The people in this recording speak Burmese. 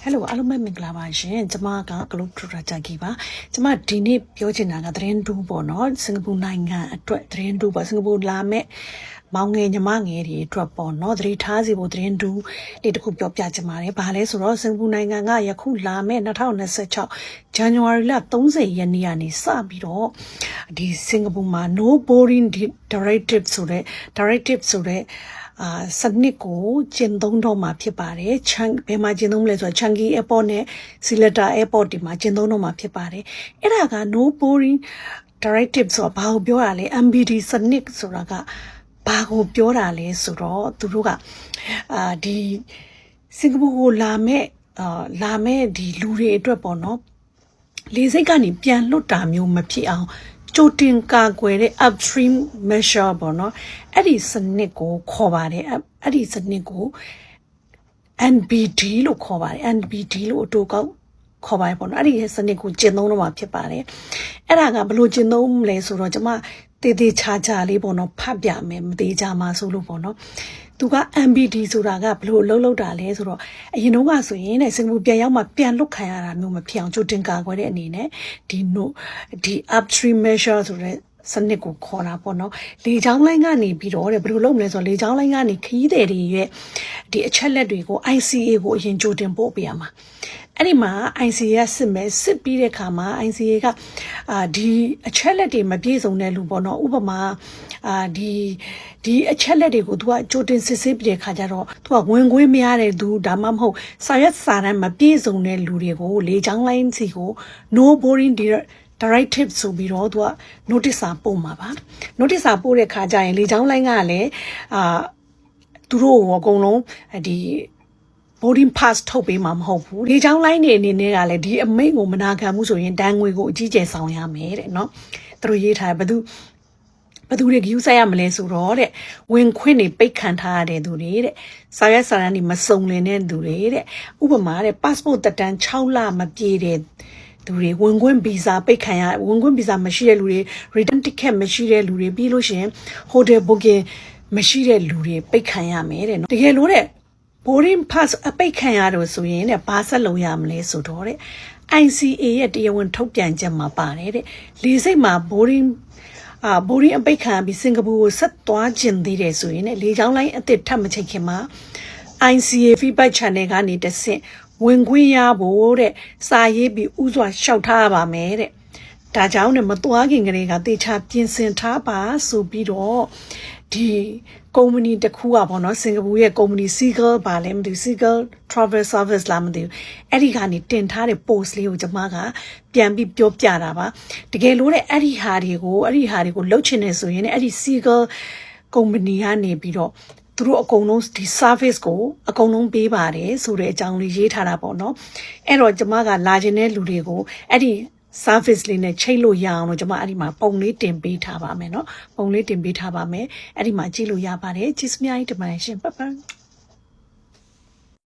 Hello အားလုံးပဲမင်္ဂလာပါရှင်ကျွန်မက Globe Trotter ကြိုက်ကြီးပါကျွန်မဒီနေ့ပြောချင်တာကသတင်းတူပေါ့နော်စင်ကာပူနိုင်ငံအတွက်သတင်းတူပေါ့စင်ကာပူလာမဲ့မောင်ငယ်ညီမငယ်တွေအတွက်ပေါ့နော်သတိထားစီဖို့သတင်းတူလေးတစ်ခုပြောပြချင်ပါတယ်ဘာလဲဆိုတော့စင်ကာပူနိုင်ငံကယခုလာမဲ့2026 January လ30ရက်နေ့ကနေစပြီးတော့ဒီစင်ကာပူမှာ no boarding directive ဆိုတဲ့စနစ်ကိုကျင့်သုံးတော့မှာဖြစ်ပါတယ်ချန်ဘယ်မှာကျင့်သုံးမလဲဆိုတော့ Changi Airport နဲ့ Seletar Airport ဒီမှာကျင့်သုံးတော့မှာဖြစ်ပါတယ်အဲ့ဒါက no boarding directive ဆိုတာဘာကိုပြောတာလဲ MBD စနစ်ဆိုတာကဘာကိုပြောတာလဲဆိုတော့သူတို့ကဒီစင်ကာပူကိုလာမဲ့ဒီလူတွေအတွက်ပေါ့နော်လေဆိပ်ကနေပြန်လွတ်တာမျိုးမဖြစ်အောင်ကြိုတင်ကာကွယ်တဲ့ upstream measure ပေါ့နော်အဲ့ဒီစနစ်ကိုခေါ်ပါတယ်အဲ့ဒီစနစ်ကို NBD လို့ခေါ်ပါတယ် NBD လို့အတူကောက်ခေါ်ပါတယ်ပေါ့နော်အဲ့ဒီစနစ်ကိုကျင့်သုံးတော့မှာဖြစ်ပါတယ်အဲ့ဒါကဘယ်လိုကျင့်သုံးမလဲဆိုတော့ကျွန်မတေးသေးချာလေးပေါ့နော်ဖတ်ပြမယ်မသေးကြမှာဆိုလို့ပေါ့နော်သူက MBD ဆိုတာကဘယ်လိုလုပ်တာလဲဆိုတော့အရင်တော့ကဆိုရင်စင်ကာပူပြန်ရောက်မှပြန်လွတ်ခံရတာမျိုးမဖြစ်အောင်ကြိုတင်ကာကွယ်တဲ့အနေနဲ့ဒီ upstream measure ဆိုတဲ့စနစ်ကိုခေါ်တာပေါ့နော်လေချောင်းလိုင်းကနေပြီးတော့ဘယ်လိုလုပ်မလဲဆိုတော့လေချောင်းလိုင်းကနေခရီးသည်တွေရဲ့ဒီအချက်လက်တွေကို ICA ကိုအရင်ကြိုတင်ပို့ပေးရမှာအဲ့ဒီမှာ ICA ကစစ်မယ်စစ်ပြီးတဲ့ခါမှာ ICA ကဒီအချက်လက်တွေမပြည့်စုံတဲ့လူပေါ့နော်ဥပမာဒီအချက်လက်တွေကို तू ကကြိုတင်စစ်ဆေးပြီးတဲ့ခါကျတော့ तू ကဝင်ခွင့်မရတဲ့သူဒါမှမဟုတ်စာရွက်စာတမ်းမပြည့်စုံတဲ့လူတွေကိုလေချောင်းလိုင်းစီကို no boarding directive ဆိုပြီးတော့ तू က notice စာပို့မှာပါ notice စာပို့တဲ့ခါကျရင်လေချောင်းလိုင်းကလည်းသူတို့အကုန်လုံးဒီ boarding pass ထုတ်ပေးမှာမဟုတ်ဘူးလေချောင်းလိုင်းနေအနေနဲ့ကလည်းဒီအမိန့်ကိုမနာခံမှုဆိုရင်တန်းငွေကိုအကြီးကျယ်ဆောင်ရမယ်တဲ့နော်သူတို့ရေးထားဘယ်သူတွေ use ရမလဲဆိုတော့တဲ့ဝင်ခွင့်တွေပိတ်ခံထားရတဲ့သူတွေတဲ့စာရွက်စာတမ်းတွေမစုံလင်တဲ့သူတွေတဲ့ဥပမာတဲ့ passport တက်တန်း6လမပြည့်တဲ့သူတွေဝင်ခွင့်ဗီဇာပိတ်ခံရဝင်ခွင့်ဗီဇာမရှိတဲ့လူတွေ return ticket မရှိတဲ့လူတွေပြီးလို့ရှိရင် hotel booking မရှိတဲ့လူတွေပိတ်ခံရမယ်တဲ့နော်တကယ်လို့တဲ့ boarding pass အပိတ်ခံရတော့ဆိုရင်တဲ့ဘာဆက်လုပ်ရမလဲဆိုတော့တဲ့ ICA ရဲ့တရားဝင်ထုတ်ပြန်ချက်မှာပါတယ်တဲ့လေဆိပ်မှာ boarding အပိတ်ခံပြီးစင်ကာပူကိုဆက်သွားကျင်သေးတယ်ဆိုရင်လေချောင်းလိုင်းအစ်စ်ထပ်မချိတ်ခင်မှာ ICA feedback channel ကနေတဆင့်ဝင်ခွင့်ရဖို့တဲ့စာရေးပြီးဥစွာလျှောက်ထားပါမယ်တဲ့ဒါကြောင့်မသွားခင်ကလေးကတေချာပြင်ဆင်ထားပါဆိုပြီးတော့ဒီကုမ္ပဏီတစ်ခုကပေါ့နော်စင်ကာပူရဲ့ကုမ္ပဏီ Seagull ပါလဲမသိဘူး Seagull Travel Service လားမသိဘူးအဲ့ဒီကနေတင်ထားတဲ့ post လေးကိုကျွန်မကပြန်ပြီးပြောပြတာပါတကယ်လို့တဲ့အဲ့ဒီဟာတွေကိုလှုပ်ချင်နေဆိုရင်အဲ့ဒီ Seagull ကုမ္ပဏီကနေပြီးတော့သူတို့အကုန်လုံးဒီ service ကိုအကုန်လုံးပေးပါတယ်ဆိုတဲ့အကြောင်းလေးရေးထားတာပေါ့နော်အဲ့တော့ကျွန်မကလာခြင်းတဲ့လူတွေကိုအဲ့ဒီ service လေးနဲ့ချိတ်လို့ရအောင်လို့ကျွန်မအဲ့ဒီမှာပုံလေးတင်ပေးထားပါမယ်เนาะပုံလေးတင်ပေးထားပါမယ်အဲ့ဒီမှာကြည့်လို့ရပါတယ်ကျေးဇူးများကြီးတင်ပါတယ်ရှင်ပတ်